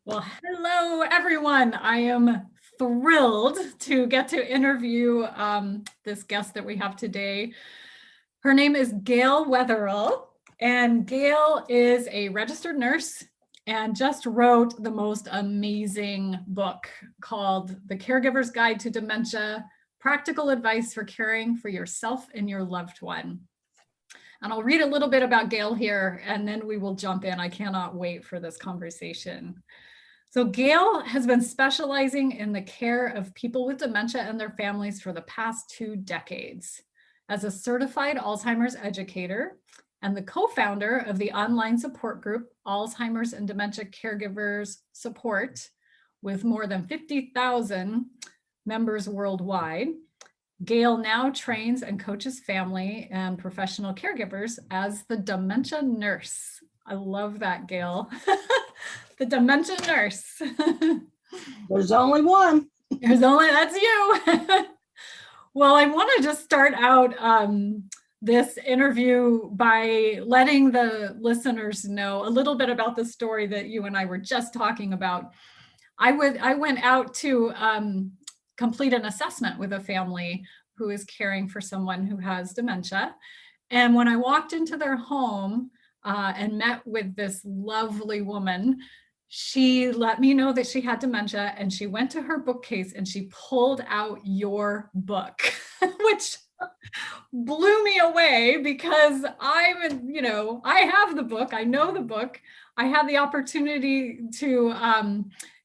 Well, hello, everyone. I am thrilled to get to interview this guest that we have today. Her name is Gail Weatherill, and Gail is a registered nurse and just wrote the most amazing book called The Caregiver's Guide to Dementia: Practical Advice for Caring for Yourself and Your Loved One. And I'll read a little bit about Gail here, and then we will jump in. I cannot wait for this conversation. So Gail has been specializing in the care of people with dementia and their families for the past 2 decades. As a certified Alzheimer's educator and the co-founder of the online support group, Alzheimer's and Dementia Caregivers Support, with more than 50,000 members worldwide, Gail now trains and coaches family and professional caregivers as the Dementia Nurse. I love that, Gail. The Dementia Nurse. There's only one. That's you. Well, I want to just start out this interview by letting the listeners know a little bit about the story that you and I were just talking about. I went out to complete an assessment with a family who is caring for someone who has dementia. And when I walked into their home and met with this lovely woman, she let me know that she had dementia, and she went to her bookcase and she pulled out your book, which blew me away because I have the book, I know the book. I had the opportunity to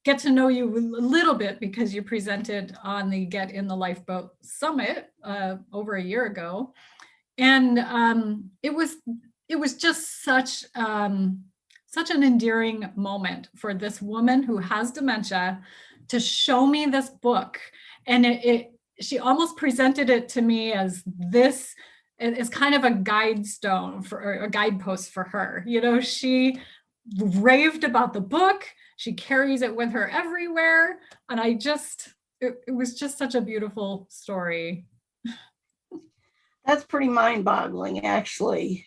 get to know you a little bit because you presented on the Get in the Lifeboat Summit over a year ago. And it was just such an endearing moment for this woman who has dementia to show me this book. And she almost presented it to me as this is kind of a guidestone or a guidepost for her. You know, she raved about the book. She carries it with her everywhere. And it was just such a beautiful story. That's pretty mind-boggling, actually.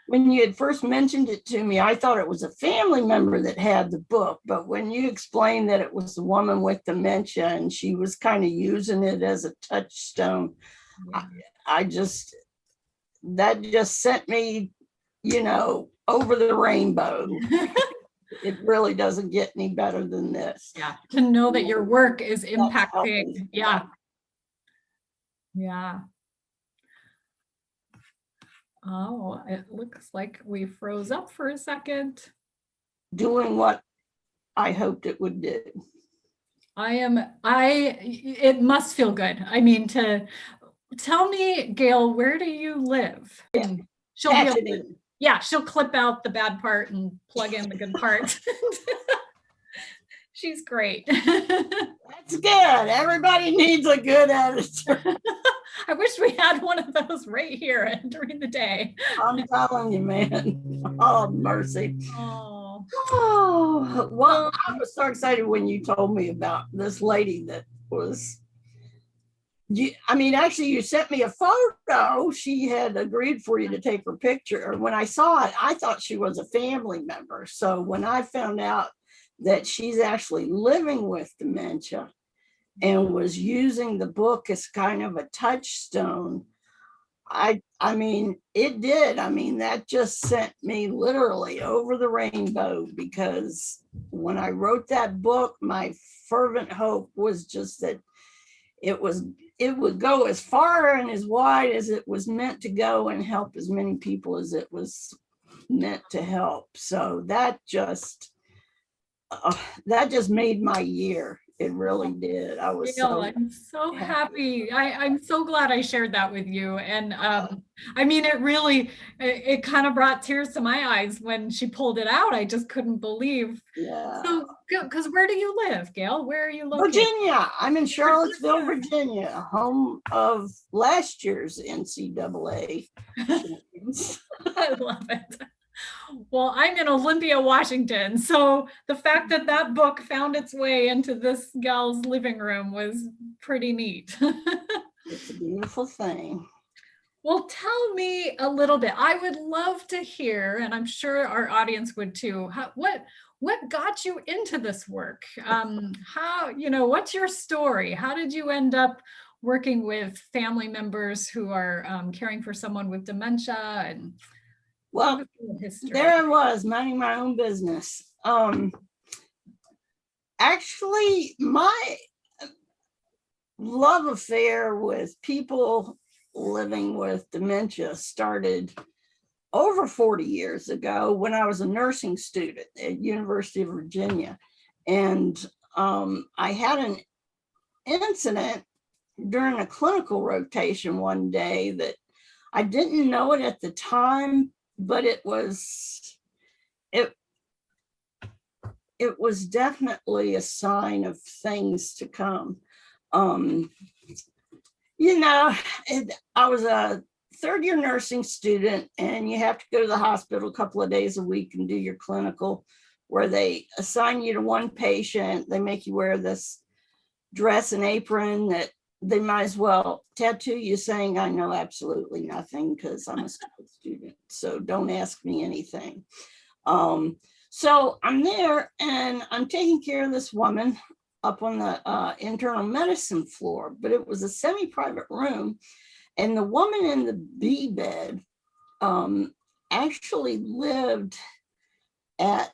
When you had first mentioned it to me, I thought it was a family member that had the book. But when you explained that it was the woman with dementia and she was kind of using it as a touchstone, that just sent me, over the rainbow. It really doesn't get any better than this. Yeah, to know that your work is impacting. Yeah. Oh, it looks like we froze up for a second. Doing what I hoped it would do. It must feel good. I mean, to tell me, Gail, where do you live? And she'll clip out the bad part and plug in the good part. She's great. That's good. Everybody needs a good editor. I wish we had one of those right here during the day. I'm telling you, man. Oh, mercy. Oh, well, I was so excited when you told me about this lady that was, actually, you sent me a photo. She had agreed for you to take her picture. When I saw it, I thought she was a family member. So when I found out that she's actually living with dementia and was using the book as kind of a touchstone, it did. That just sent me literally over the rainbow, because when I wrote that book, my fervent hope was just that it would go as far and as wide as it was meant to go and help as many people as it was meant to help. So that just made my year. It really did. I'm so happy. I'm so glad I shared that with you. And it kind of brought tears to my eyes when she pulled it out. I just couldn't believe. Yeah. So, because where do you live, Gail? Where are you located? Virginia. I'm in Charlottesville, Virginia, home of last year's NCAA. I love it. Well, I'm in Olympia, Washington. So the fact that that book found its way into this gal's living room was pretty neat. It's a beautiful thing. Well, tell me a little bit. I would love to hear, and I'm sure our audience would too. What got you into this work? What's your story? How did you end up working with family members who are caring for someone with dementia? And Well, there I was minding my own business. Actually, my love affair with people living with dementia started over 40 years ago when I was a nursing student at University of Virginia. And I had an incident during a clinical rotation one day that I didn't know it at the time, but it was definitely a sign of things to come. I was a third-year nursing student, and you have to go to the hospital a couple of days a week and do your clinical, where they assign you to one patient. They make you wear this dress and apron that they might as well tattoo you saying, I know absolutely nothing because I'm a student, so don't ask me anything. So I'm there and I'm taking care of this woman up on the internal medicine floor, but it was a semi-private room. And the woman in the B bed actually lived at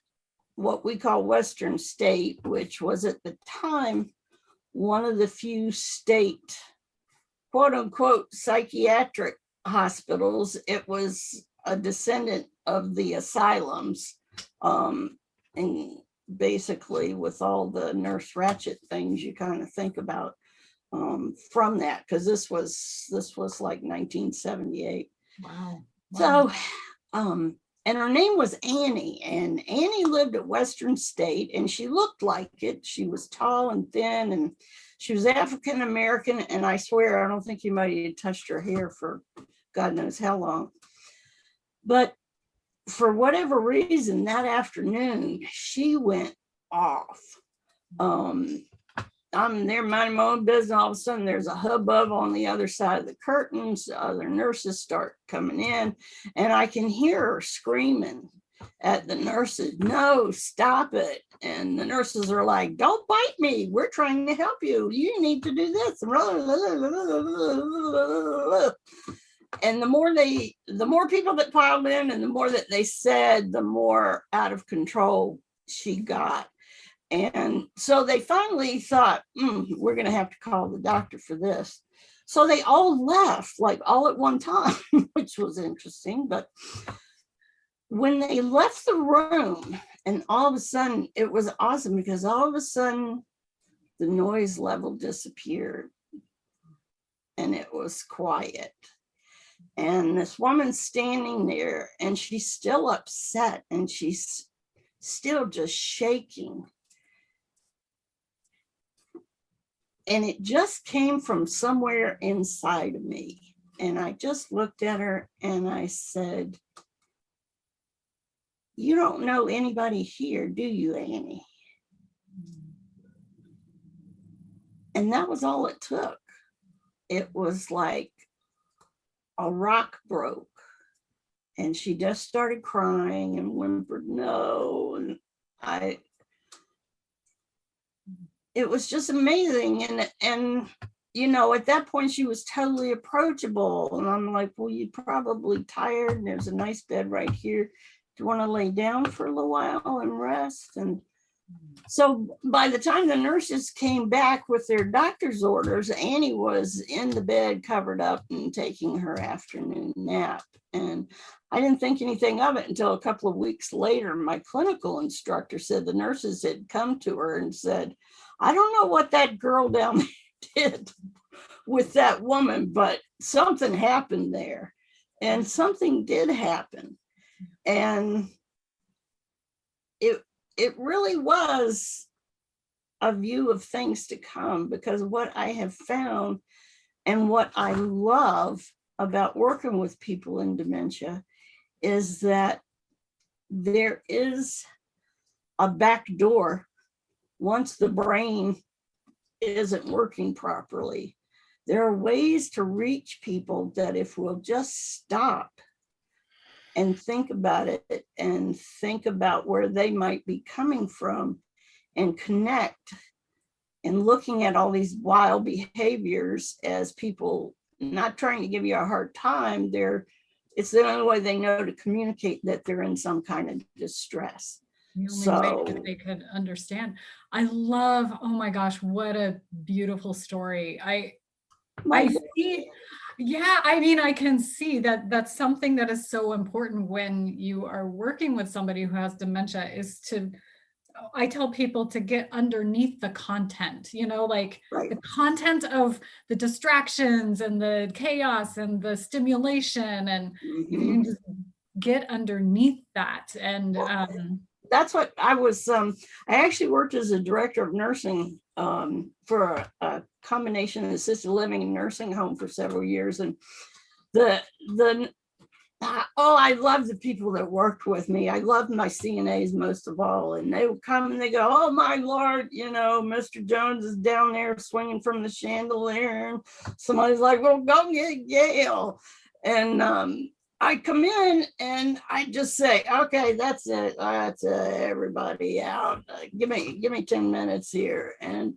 what we call Western State, which was at the time one of the few state, quote unquote, psychiatric hospitals. It was a descendant of the asylums. And basically with all the Nurse Ratched things you kind of think about from that, because this was like 1978. Wow. So and her name was Annie, and Annie lived at Western State, and she looked like it. She was tall and thin, and she was African American, and I swear I don't think anybody had touched her hair for God knows how long. But for whatever reason, that afternoon, she went off. I'm there minding my own business. All of a sudden, there's a hubbub on the other side of the curtains. Other nurses start coming in, and I can hear her screaming at the nurses, no, stop it. And the nurses are like, don't bite me. We're trying to help you. You need to do this. And the more people that piled in and the more that they said, the more out of control she got. And so they finally thought, we're going to have to call the doctor for this. So they all left, like all at one time, which was interesting. But when they left the room, and all of a sudden, it was awesome because all of a sudden the noise level disappeared and it was quiet. And this woman's standing there and she's still upset and she's still just shaking. And it just came from somewhere inside of me. And I just looked at her and I said, you don't know anybody here, do you, Annie? And that was all it took. It was like a rock broke. And she just started crying and whimpered, no. And it was just amazing. And at that point she was totally approachable. And I'm like, well, you're probably tired. And there's a nice bed right here. Do you want to lay down for a little while and rest? And so by the time the nurses came back with their doctor's orders, Annie was in the bed covered up and taking her afternoon nap. And I didn't think anything of it until a couple of weeks later. My clinical instructor said the nurses had come to her and said, I don't know what that girl down there did with that woman, but something happened there. And something did happen. And it really was a view of things to come, because what I have found and what I love about working with people in dementia is that there is a back door once the brain isn't working properly, there are ways to reach people that if we'll just stop and think about it and think about where they might be coming from and connect and looking at all these wild behaviors as people not trying to give you a hard time, it's the only way they know to communicate that they're in some kind of distress. The only way that they could understand. I love, oh my gosh, what a beautiful story. I see, yeah, I mean, I can see that that's something that is so important when you are working with somebody who has dementia, is to, I tell people to get underneath the content, like the content of the distractions and the chaos and the stimulation. And if you can just get underneath that. And that's what I was, I actually worked as a director of nursing for a combination of assisted living and nursing home for several years. And I love the people that worked with me. I loved my CNAs most of all. And they would come and they go, oh my Lord, Mr. Jones is down there swinging from the chandelier. And somebody's like, well, go get Gail. And I come in and I just say, okay, that's it. That's everybody out. Give me 10 minutes here. And,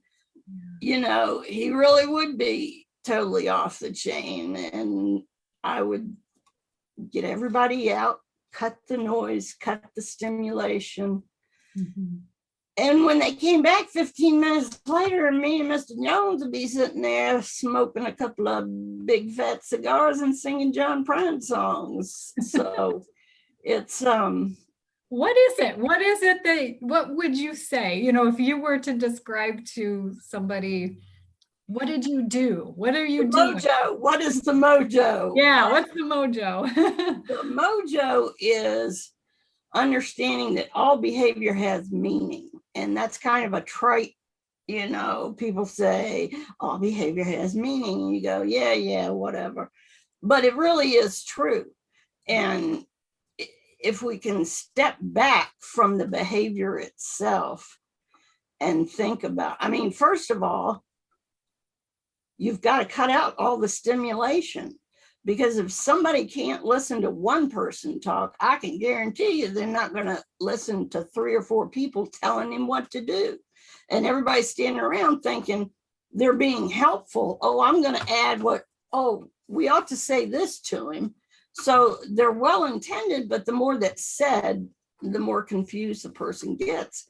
he really would be totally off the chain. And I would get everybody out, cut the noise, cut the stimulation. Mm-hmm. And when they came back 15 minutes later, me and Mr. Jones would be sitting there smoking a couple of big fat cigars and singing John Prine songs. So it's what is it? What would you say? If you were to describe to somebody, what did you do? What are you doing? Mojo. What is the mojo? Yeah, what's the mojo? The mojo is understanding that all behavior has meaning. And that's kind of a trite, people say, all behavior has meaning. And you go, yeah, whatever. But it really is true. And if we can step back from the behavior itself and think about, first of all, you've got to cut out all the stimulation. Because if somebody can't listen to one person talk, I can guarantee you they're not going to listen to 3 or 4 people telling him what to do. And everybody's standing around thinking they're being helpful. Oh, I'm going to add we ought to say this to him. So they're well intended, but the more that's said, the more confused the person gets.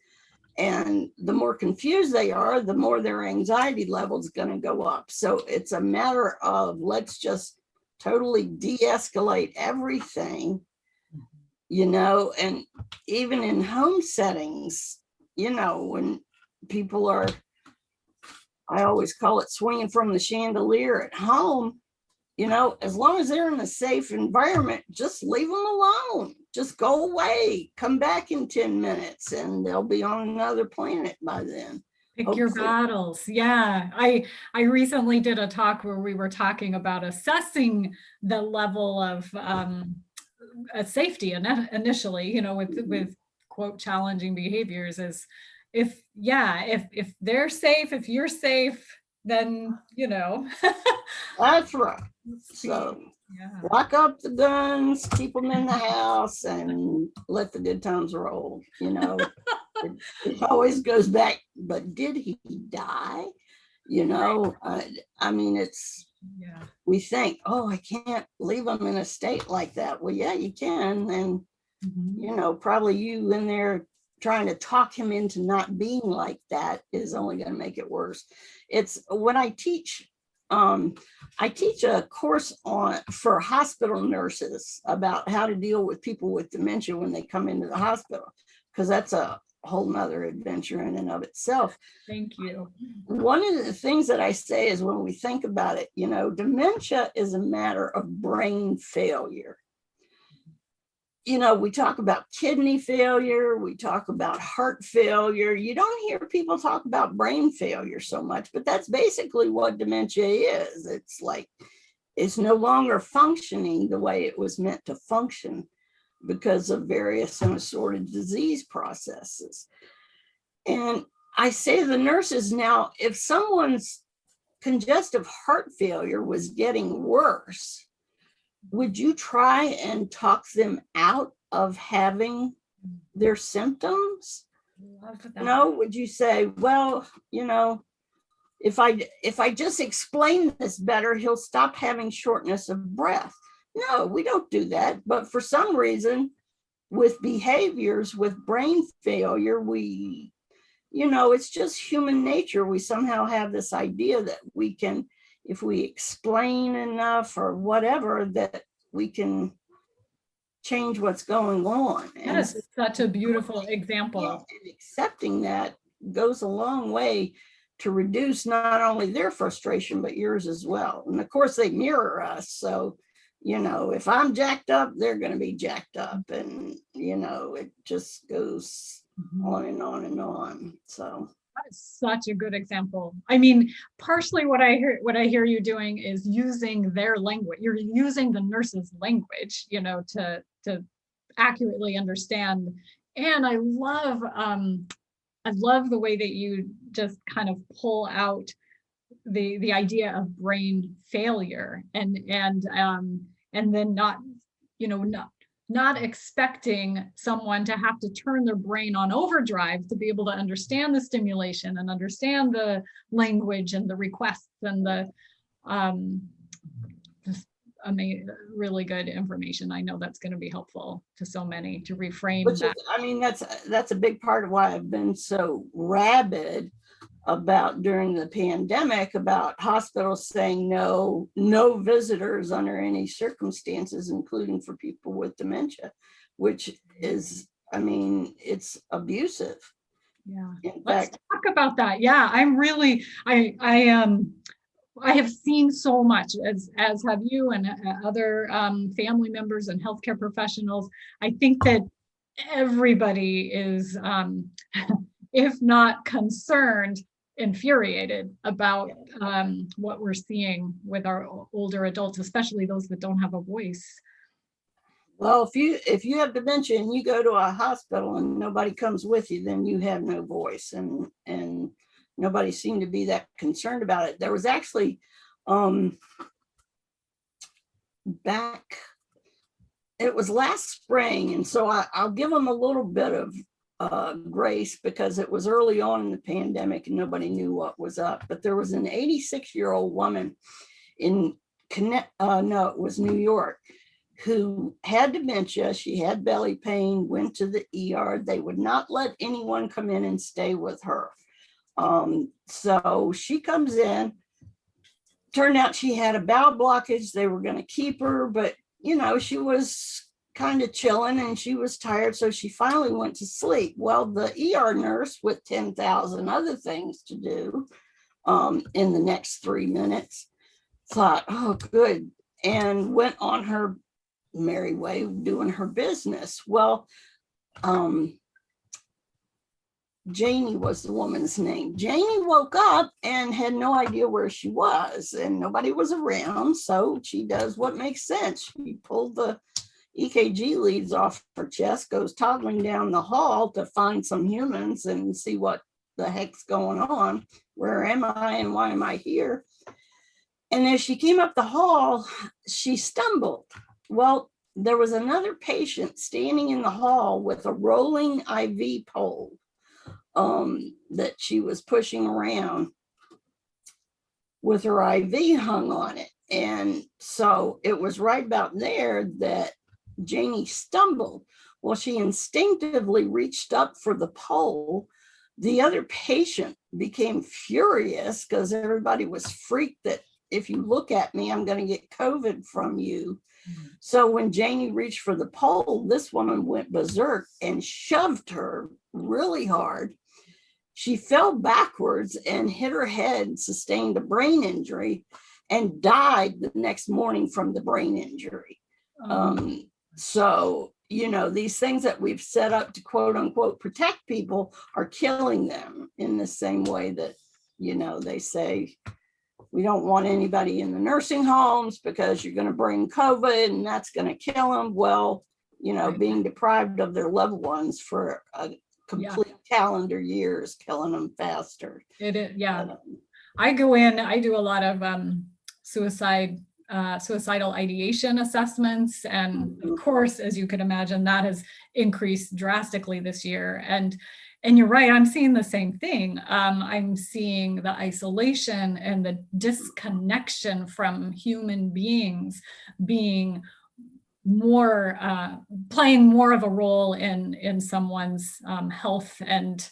And the more confused they are, the more their anxiety level is going to go up. So it's a matter of let's just totally de-escalate everything, and even in home settings, when people are, I always call it swinging from the chandelier at home, as long as they're in a safe environment, just leave them alone. Just go away, come back in 10 minutes and they'll be on another planet by then. Pick your battles. Yeah. I recently did a talk where we were talking about assessing the level of safety initially, with quote challenging behaviors, is if they're safe, if you're safe, then That's right. So lock up the guns, keep them in the house, and let the good times roll. It always goes back, but did he die? It's, we think, I can't leave them in a state like that. Well, yeah, you can. And, probably you in there trying to talk him into not being like that is only going to make it worse. It's when I teach a course for hospital nurses about how to deal with people with dementia when they come into the hospital, because that's a whole nother adventure in and of itself. Thank you. One of the things that I say is when we think about it, dementia is a matter of brain failure. We talk about kidney failure, we talk about heart failure. You don't hear people talk about brain failure so much, but that's basically what dementia is. It's like, it's no longer functioning the way it was meant to function because of various assorted disease processes. And I say to the nurses now, if someone's congestive heart failure was getting worse, would you try and talk them out of having their symptoms? Love that. No, would you say, well, if I just explain this better, he'll stop having shortness of breath? No, we don't do that. But for some reason, with behaviors, with brain failure, it's just human nature. We somehow have this idea that we can, if we explain enough or whatever, that we can change what's going on. That is such a beautiful example. And accepting that goes a long way to reduce not only their frustration, but yours as well. And of course, they mirror us. So, if I'm jacked up, they're going to be jacked up. And, it just goes on and on and on. So that is such a good example. I mean, partially what I hear you doing is using their language. You're using the nurse's language, to accurately understand. And I love the way that you just kind of pull out the idea of brain failure and then not expecting someone to have to turn their brain on overdrive to be able to understand the stimulation and understand the language and the requests and the just really good information. I know that's going to be helpful to so many to reframe that. That's a big part of why I've been so rabid about during the pandemic about hospitals saying no visitors under any circumstances, including for people with dementia, which is, it's abusive. Yeah. Let's talk about that. Yeah, I'm really, I have seen so much, as have you and other family members and healthcare professionals. I think that everybody is, if not concerned, infuriated about what we're seeing with our older adults, especially those that don't have a voice. Well, if you have dementia and you go to a hospital and nobody comes with you, then you have no voice, and nobody seemed to be that concerned about it. There was actually it was last spring, and so I'll give them a little bit of grace because it was early on in the pandemic and nobody knew what was up. But there was an 86-year-old woman in it was New York, who had dementia. She had belly pain, went to the ER. They would not let anyone come in and stay with her. So she comes in. Turned out she had a bowel blockage. They were going to keep her, but she was kind of chilling and she was tired. So she finally went to sleep. Well, the ER nurse, with 10,000 other things to do in the next 3 minutes, thought, oh, good, and went on her merry way doing her business. Well, Janie was the woman's name. Janie woke up and had no idea where she was, and nobody was around. So she does what makes sense. She pulled the EKG leads off her chest, goes toddling down the hall to find some humans and see what the heck's going on. Where am I and why am I here? And as she came up the hall, she stumbled. Well, there was another patient standing in the hall with a rolling IV pole that she was pushing around with her IV hung on it. And so it was right about there that Janie stumbled. Well, she instinctively reached up for the pole. The other patient became furious because everybody was freaked that if you look at me, I'm going to get COVID from you. Mm-hmm. So when Janie reached for the pole, this woman went berserk and shoved her really hard. She fell backwards and hit her head, sustained a brain injury, and died the next morning from the brain injury. So, these things that we've set up to quote unquote protect people are killing them in the same way that, they say, we don't want anybody in the nursing homes because you're going to bring COVID and that's going to kill them. Well, being deprived of their loved ones for a complete calendar year is killing them faster. It is, yeah. I go in, I do a lot of suicidal ideation assessments. And of course, as you could imagine, that has increased drastically this year. And you're right, I'm seeing the same thing. I'm seeing the isolation and the disconnection from human beings being more, playing more of a role in someone's health and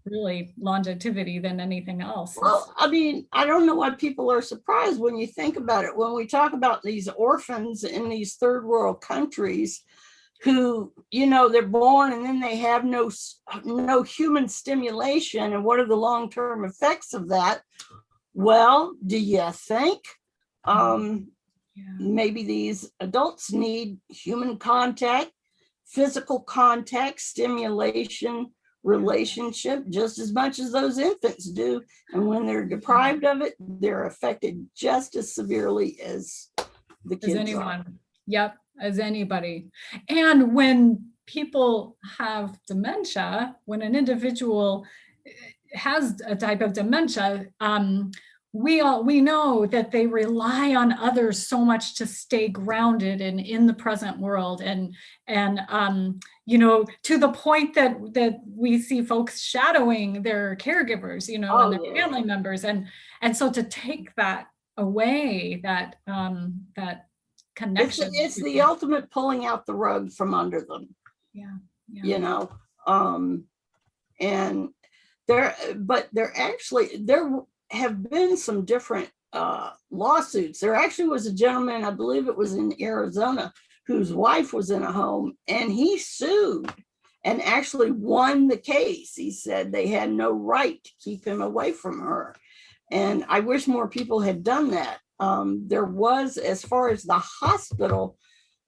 really longevity than anything else. Well, I mean, I don't know why people are surprised when you think about it. When we talk about these orphans in these third world countries who, you know, they're born and then they have no human stimulation, and what are the long-term effects of that? Well, do you think maybe these adults need human contact, physical contact, stimulation, relationship just as much as those infants do? And when they're deprived of it, they're affected just as severely as the kids as anyone are. Yep, as anybody. And when people have dementia, when an individual has a type of dementia, we know that they rely on others so much to stay grounded and in the present world, and you know, to the point that we see folks shadowing their caregivers, you know, and their family members, and so to take that away, that connection, it's the ultimate pulling out the rug from under them. You know, and there have been some different lawsuits. There actually was a gentleman, I believe it was in Arizona, whose wife was in a home, and he sued and actually won the case. He said they had no right to keep him away from her. And I wish more people had done that. There was, as far as the hospital,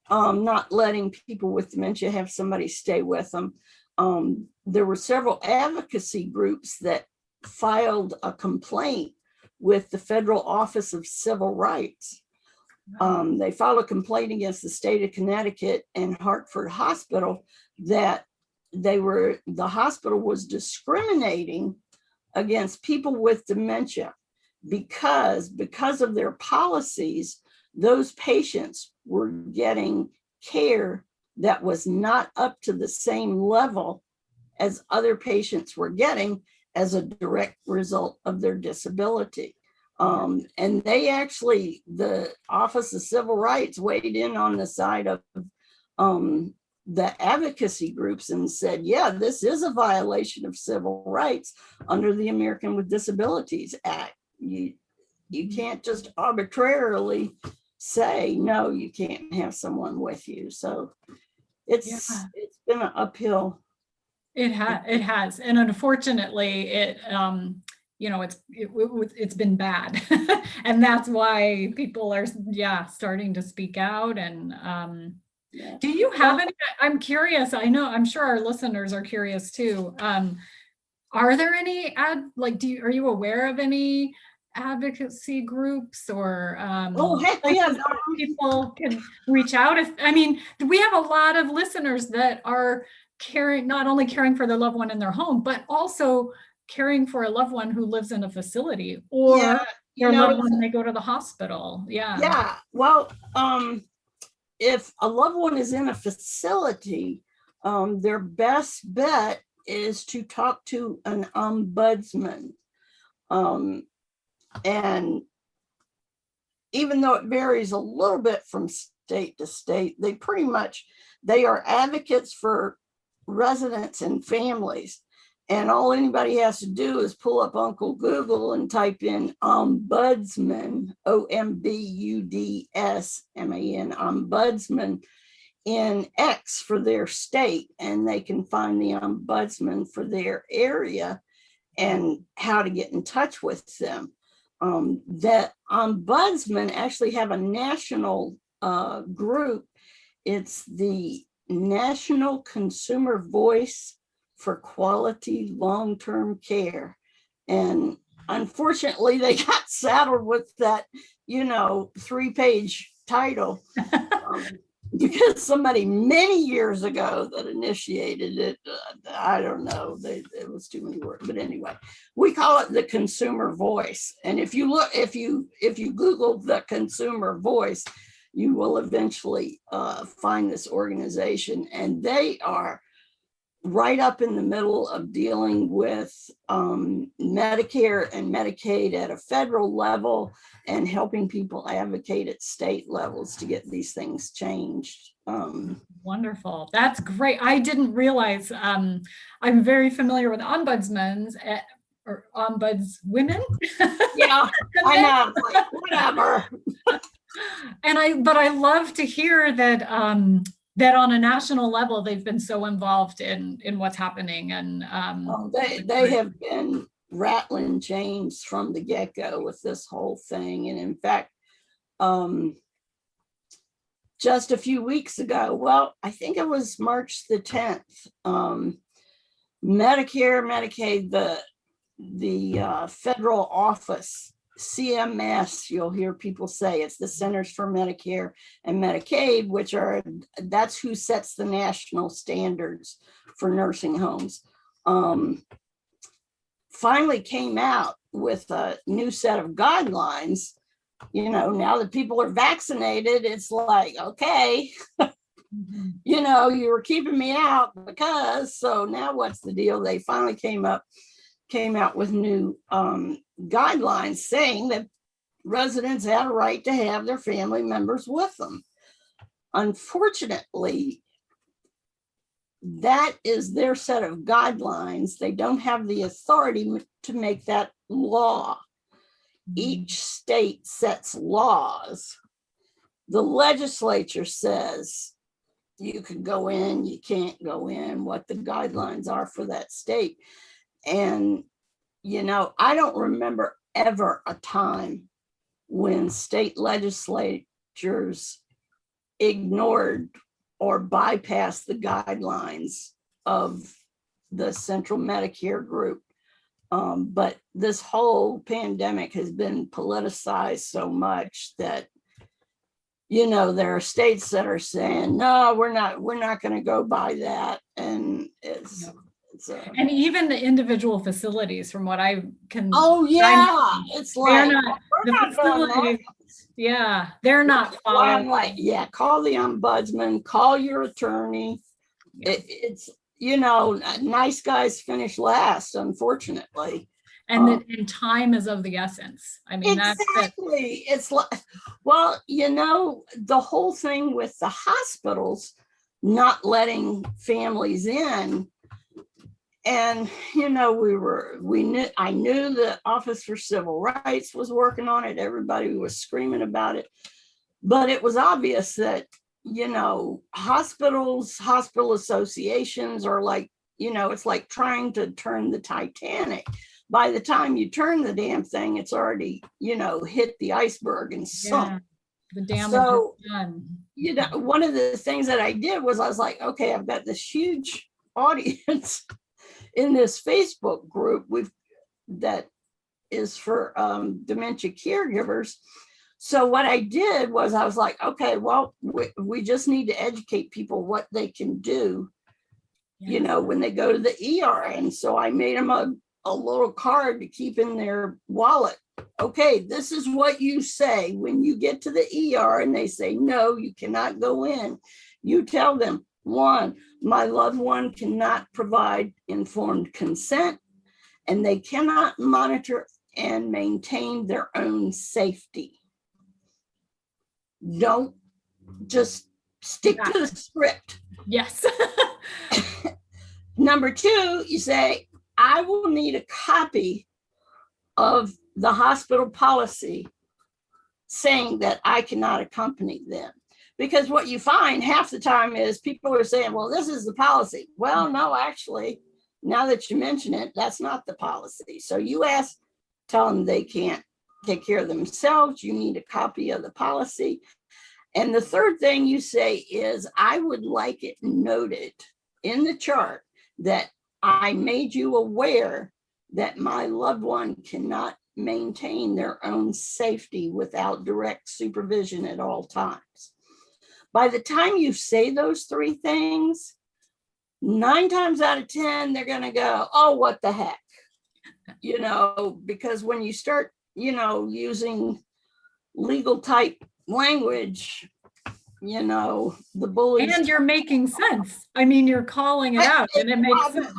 not letting people with dementia have somebody stay with them, there were several advocacy groups that filed a complaint with the Federal Office of Civil Rights. They filed a complaint against the state of Connecticut and Hartford Hospital that the hospital was discriminating against people with dementia because of their policies. Those patients were getting care that was not up to the same level as other patients were getting as a direct result of their disability. And they actually, the Office of Civil Rights weighed in on the side of the advocacy groups and said, yeah, this is a violation of civil rights under the American with Disabilities Act. You can't just arbitrarily say, no, you can't have someone with you. So it's been an uphill. It has, and unfortunately, you know, it's been bad, and that's why people are starting to speak out. And do you have any? I'm curious. I'm sure our listeners are curious too. Are there any are you aware of any advocacy groups or people can reach out? We have a lot of listeners that are not only caring for their loved one in their home, but also caring for a loved one who lives in a facility or their loved one when they go to the hospital. Well, if a loved one is in a facility, their best bet is to talk to an ombudsman. And even though it varies a little bit from state to state, they are advocates for residents and families. And all anybody has to do is pull up Uncle Google and type in ombudsman, OMBUDSMAN, ombudsman in X for their state, and they can find the ombudsman for their area and how to get in touch with them. That ombudsman actually have a national group. It's the National Consumer Voice for Quality Long-Term Care. And unfortunately, they got saddled with that, 3-page title. because somebody many years ago that initiated it, I don't know, it was too many words, but anyway, we call it the consumer voice. And if you look, if you Google the consumer voice, you will eventually find this organization, and they are right up in the middle of dealing with Medicare and Medicaid at a federal level and helping people advocate at state levels to get these things changed. Wonderful. That's great. I didn't realize, I'm very familiar with ombudsmen or ombudswomen. Yeah, I know, like, whatever. But I love to hear that that on a national level, they've been so involved in what's happening. And they have been rattling chains from the get-go with this whole thing. And in fact, just a few weeks ago, well, I think it was March the 10th, Medicare, Medicaid, the federal office, CMS, you'll hear people say it's the Centers for Medicare and Medicaid, that's who sets the national standards for nursing homes. Finally came out with a new set of guidelines. Now that people are vaccinated, it's like, okay, you were keeping me out so now what's the deal? They finally came out with new guidelines saying that residents had a right to have their family members with them. Unfortunately, that is their set of guidelines. They don't have the authority to make that law. Each state sets laws. The legislature says you can go in, you can't go in, what the guidelines are for that state. And, I don't remember ever a time when state legislatures ignored or bypassed the guidelines of the Central Medicare group. But this whole pandemic has been politicized so much that, there are states that are saying, no, we're not going to go by that. And and even the individual facilities, from what I can. Oh yeah, it's like the facilities. Yeah, they're not following. I'm like, yeah, call the ombudsman, call your attorney. Yes. It's nice guys finish last, unfortunately. And time is of the essence. I mean, exactly. It's like, well, the whole thing with the hospitals not letting families in. And, I knew the Office for Civil Rights was working on it. Everybody was screaming about it. But it was obvious that, hospitals, hospital associations are like, it's like trying to turn the Titanic. By the time you turn the damn thing, it's already, hit the iceberg and sunk. Yeah, the damage is done. One of the things that I did was I was like, okay, I've got this huge audience in this Facebook group that is for dementia caregivers. So what I did was I was like, okay, well, we just need to educate people what they can do, when they go to the ER. And so I made them a little card to keep in their wallet. Okay, this is what you say when you get to the ER and they say, no, you cannot go in. You tell them, 1, my loved one cannot provide informed consent, and they cannot monitor and maintain their own safety. Don't just stick to the script. Yes. Number 2, you say, I will need a copy of the hospital policy saying that I cannot accompany them. Because what you find half the time is people are saying, well, this is the policy. Well, no, actually, now that you mention it, that's not the policy. So you tell them they can't take care of themselves. You need a copy of the policy. And the third thing you say is, I would like it noted in the chart that I made you aware that my loved one cannot maintain their own safety without direct supervision at all times. by the time you say those three things, 9 times out of 10, they're going to go, oh, what the heck? Because when you start, using legal type language, the bullies. And you're making sense. I mean, you're calling it out and it makes sense.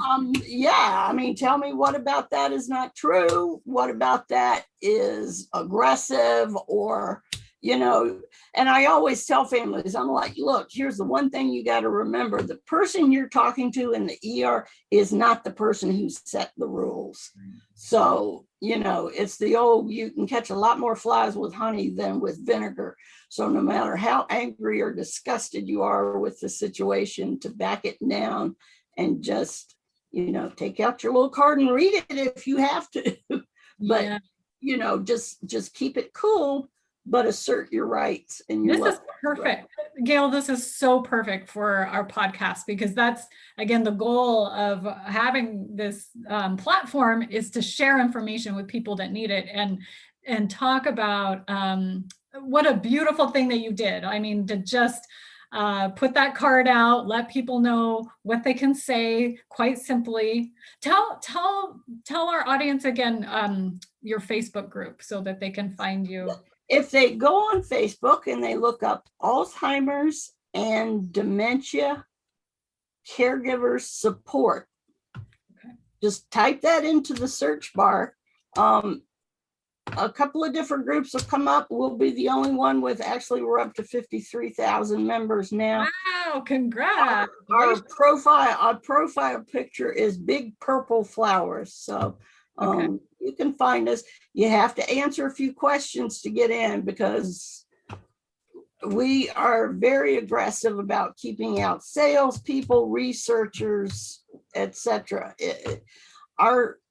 Yeah. I mean, tell me what about that is not true? What about that is aggressive or, and I always tell families, I'm like, look, here's the one thing you got to remember. The person you're talking to in the ER is not the person who set the rules. So, it's the old, you can catch a lot more flies with honey than with vinegar. So no matter how angry or disgusted you are with the situation, to back it down and just, take out your little card and read it if you have to. But, just keep it cool, but assert your rights. And this is perfect. Gail, this is so perfect for our podcast, because that's, again, the goal of having this platform is to share information with people that need it and talk about what a beautiful thing that you did. I mean, to just put that card out, let people know what they can say quite simply. Tell our audience again, your Facebook group so that they can find you. If they go on Facebook and they look up Alzheimer's and Dementia Caregivers Support, just type that into the search bar. A couple of different groups have come up. We'll be the only one with, actually, we're up to 53,000 members now. Wow, congrats. Our profile picture is big purple flowers. So you can find us. You have to answer a few questions to get in, because we are very aggressive about keeping out salespeople, researchers, etc.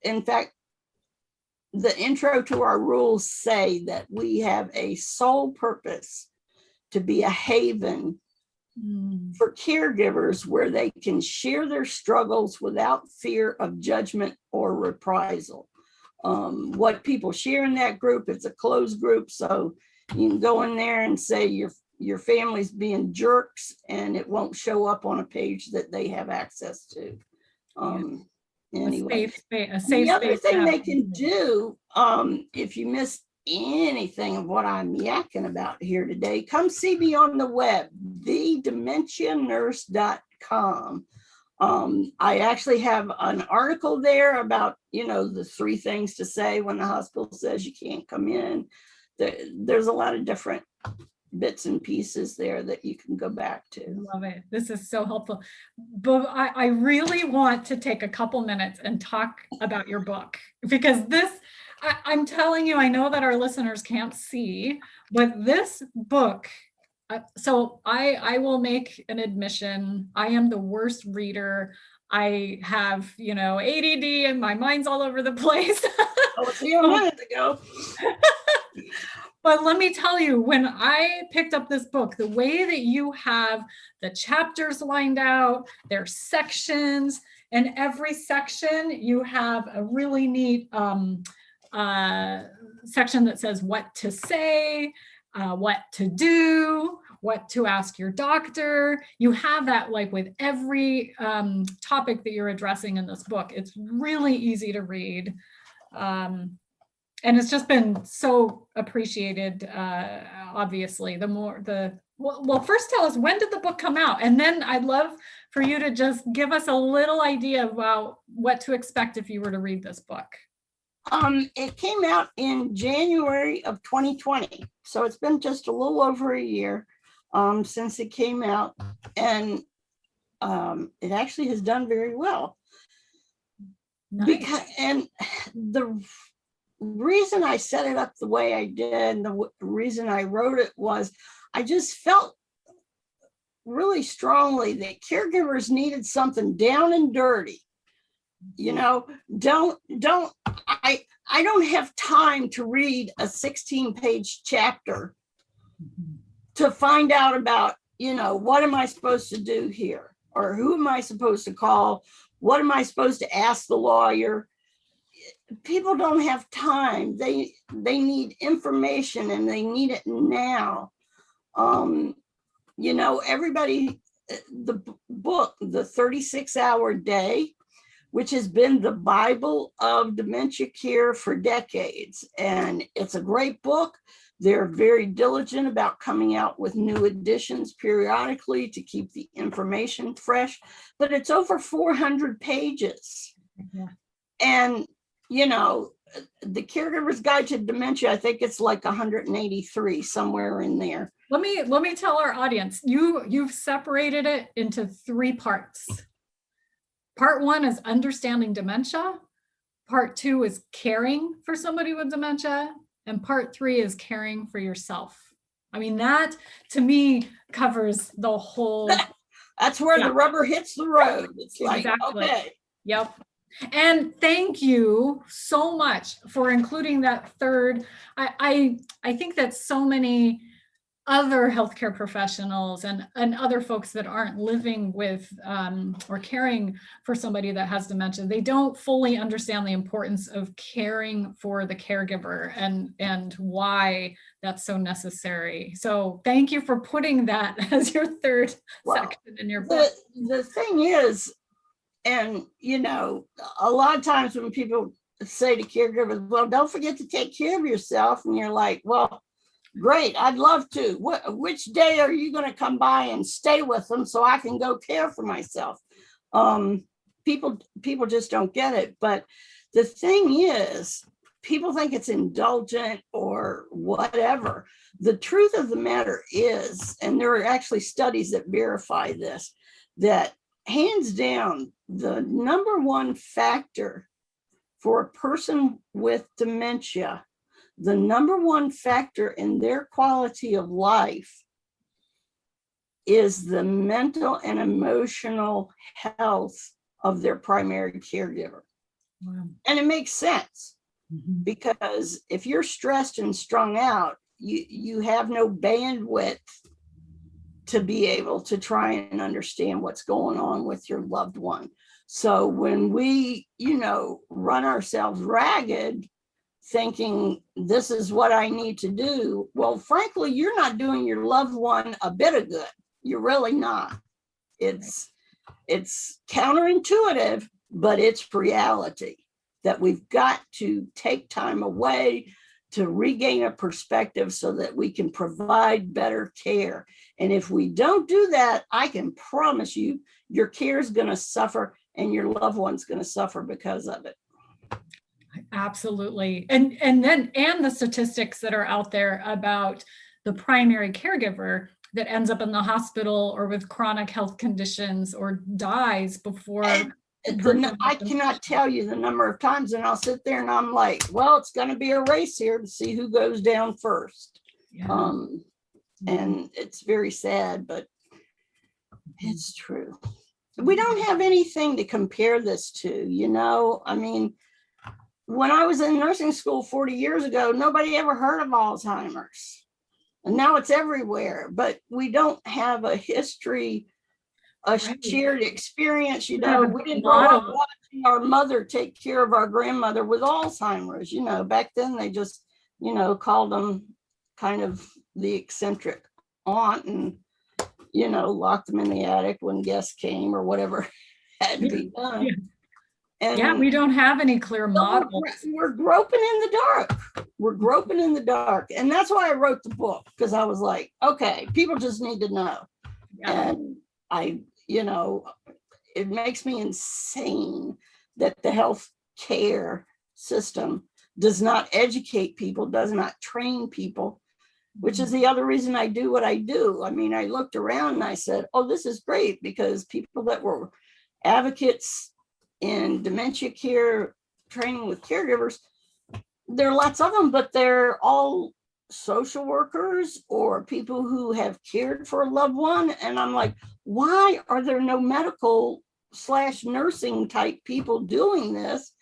In fact, the intro to our rules say that we have a sole purpose to be a haven for caregivers where they can share their struggles without fear of judgment or reprisal. What people share in that group, it's a closed group, so you can go in there and say your family's being jerks, and it won't show up on a page that they have access to. Anyway, the other thing they can do, if you missed anything of what I'm yakking about here today, come see me on the web, thedementianurse.com. I actually have an article there about, the 3 things to say when the hospital says you can't come in. There's a lot of different bits and pieces there that you can go back to. Love it. This is so helpful. But I really want to take a couple minutes and talk about your book, because I'm telling you, I know that our listeners can't see, but this book, so I will make an admission. I am the worst reader. I have, ADD and my mind's all over the place. Oh, see, a minute ago. But let me tell you, when I picked up this book, the way that you have the chapters lined out, their sections, and every section you have a really neat section that says what to say, what to do, what to ask your doctor. You have that like with every topic that you're addressing in this book. It's really easy to read. And it's just been so appreciated, obviously. Well, first tell us, when did the book come out? And then I'd love for you to just give us a little idea about what to expect if you were to read this book. It came out in January of 2020. So it's been just a little over a year since it came out. And it actually has done very well. Nice. And the reason I set it up the way I did, and the reason I wrote it was I just felt really strongly that caregivers needed something down and dirty. I don't have time to read a 16-page chapter to find out about, what am I supposed to do here? Or who am I supposed to call? What am I supposed to ask the lawyer? People don't have time. They need information, and they need it now. everybody, the book, The 36-Hour Day, which has been the Bible of dementia care for decades. And it's a great book. They're very diligent about coming out with new editions periodically to keep the information fresh, but it's over 400 pages. Yeah. And, the Caregiver's Guide to Dementia, I think it's like 183, somewhere in there. Let me tell our audience, you've separated it into 3 parts. Part 1 is understanding dementia. Part 2 is caring for somebody with dementia. And part 3 is caring for yourself. I mean, that to me covers the whole. That's where the rubber hits the road. It's like, exactly. Okay. Yep. And thank you so much for including that third. I think that so many other healthcare professionals and other folks that aren't living with or caring for somebody that has dementia, they don't fully understand the importance of caring for the caregiver and why that's so necessary. So thank you for putting that as your third section in your book. The thing is, and a lot of times when people say to caregivers, well, don't forget to take care of yourself, and you're like, well, great, I'd love to. Which day are you going to come by and stay with them so I can go care for myself? People just don't get it. But the thing is, people think it's indulgent or whatever. The truth of the matter is, and there are actually studies that verify this, that hands down, the number one factor for a person with dementia, the number one factor in their quality of life is the mental and emotional health of their primary caregiver. Wow. And it makes sense because if you're stressed and strung out, you have no bandwidth to be able to try and understand what's going on with your loved one. So when we, run ourselves ragged, thinking this is what I need to do, well, frankly, you're not doing your loved one a bit of good. You're really not. It's counterintuitive, but it's reality that we've got to take time away to regain a perspective so that we can provide better care. And if we don't do that, I can promise you, your care is going to suffer and your loved one's going to suffer because of it. Absolutely. And the statistics that are out there about the primary caregiver that ends up in the hospital or with chronic health conditions or dies before. I cannot tell you the number of times, and I'll sit there and I'm like, well, it's going to be a race here to see who goes down first. Yeah. And it's very sad, but it's true. We don't have anything to compare this to, I mean, when I was in nursing school 40 years ago, nobody ever heard of Alzheimer's. And now it's everywhere, but we don't have a history, a shared experience. We didn't grow up watching our mother take care of our grandmother with Alzheimer's. Back then they just, called them kind of the eccentric aunt and, locked them in the attic when guests came or whatever had to be done. Yeah. And we don't have any clear models. We're groping in the dark. We're groping in the dark. And that's why I wrote the book, because I was like, okay, people just need to know. Yeah. And it makes me insane that the health care system does not educate people, does not train people, which is the other reason I do what I do. I mean, I looked around and I said, oh, this is great, because people that were advocates in dementia care training with caregivers, there are lots of them, but they're all social workers or people who have cared for a loved one. And I'm like, why are there no medical/nursing type people doing this?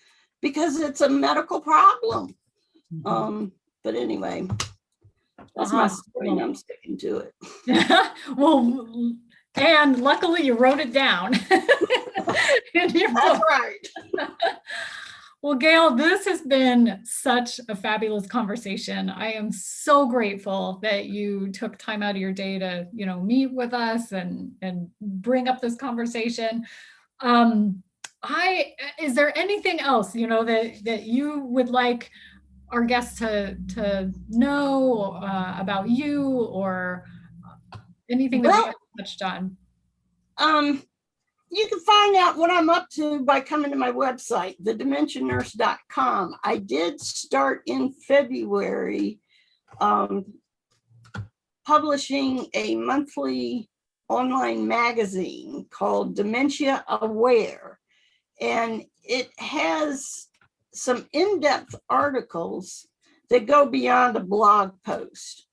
Because it's a medical problem. But anyway, that's my story and I'm sticking to it. Well, and luckily you wrote it down in your book. That's right. Well, Gail, this has been such a fabulous conversation. I am so grateful that you took time out of your day to, meet with us and bring up this conversation. Is there anything else, that you would like our guests to know about you, or anything that we haven't touched on? You can find out what I'm up to by coming to my website, thedementianurse.com. I did start in February publishing a monthly online magazine called Dementia Aware. And it has some in-depth articles that go beyond a blog post.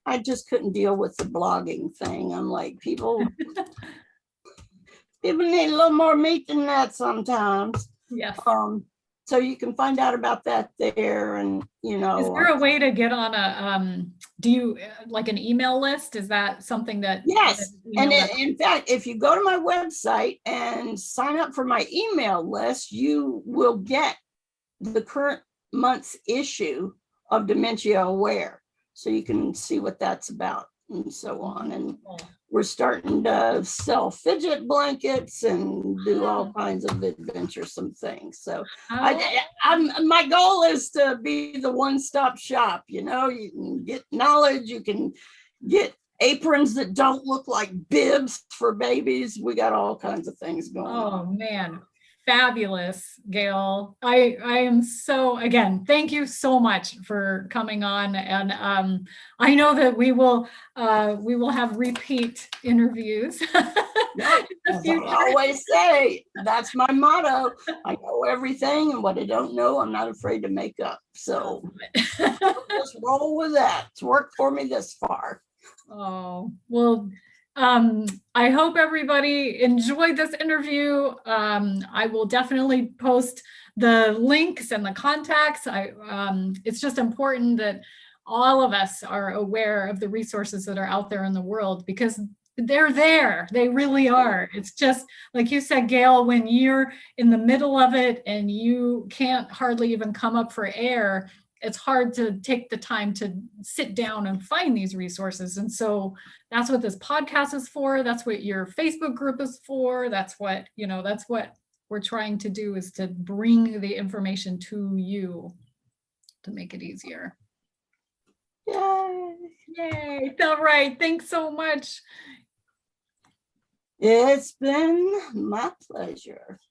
I just couldn't deal with the blogging thing. I'm like, people need a little more meat than that sometimes. Yes. So you can find out about that there. And, is there a way to get on do you like an email list? Is that something that? Yes. And in fact, if you go to my website and sign up for my email list, you will get the current month's issue of Dementia Aware. So you can see what that's about and so on. And we're starting to sell fidget blankets and do all kinds of adventuresome things. So my goal is to be the one-stop shop. You can get knowledge, you can get aprons that don't look like bibs for babies. We got all kinds of things going on. Oh man. Fabulous, Gail. I am so, again, thank you so much for coming on. And I know that we will have repeat interviews. As I always say, that's my motto. I know everything, and what I don't know, I'm not afraid to make up. So just roll with that. It's worked for me this far. Oh, well, I hope everybody enjoyed this interview. I will definitely post the links and the contacts. It's just important that all of us are aware of the resources that are out there in the world, because they're there. They really are. It's just like you said, Gail, when you're in the middle of it and you can't hardly even come up for air, it's hard to take the time to sit down and find these resources. And so that's what this podcast is for. That's what your Facebook group is for. That's what we're trying to do, is to bring the information to you to make it easier. Yay. Yay. All right. Thanks so much. It's been my pleasure.